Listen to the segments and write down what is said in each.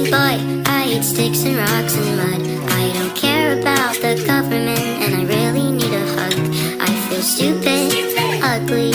innocent boy. I eat sticks and rocks and mud. I don't care about the government, and I really need a hug. I feel stupid, ugly.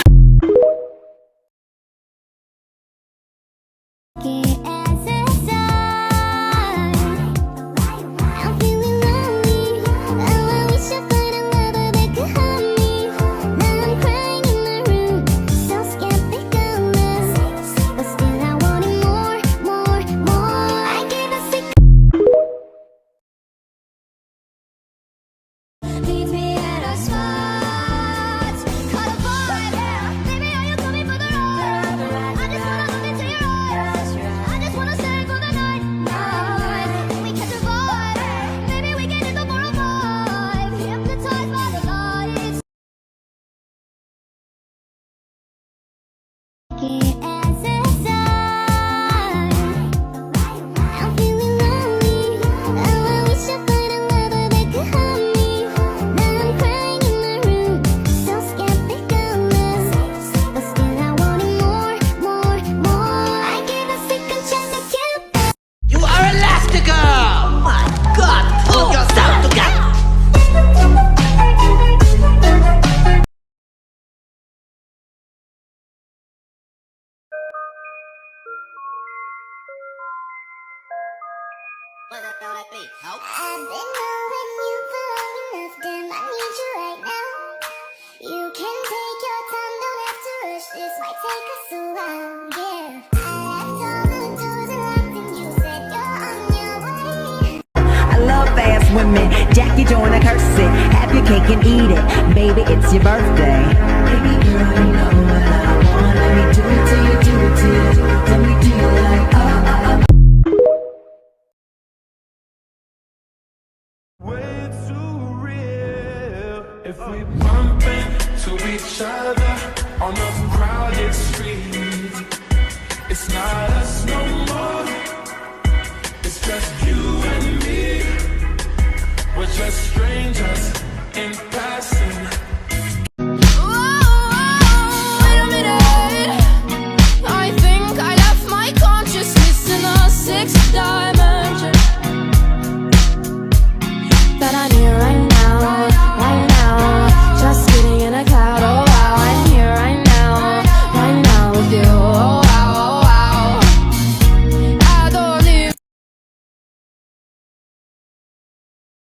I've been knowing you for long enough, damn, I need you right now. You can take your time, don't have to rush, this might take us a while, yeah. I left all the doors unlocked and you said you're on your way. I love fast women, Jackie join a curse it. Have your cake and eat it, baby, it's your birthday. Baby girl, you know what I want, let me do it to you, do it to you. Tell me, do you like, Way too real. If we bump into each other on a crowded street, it's not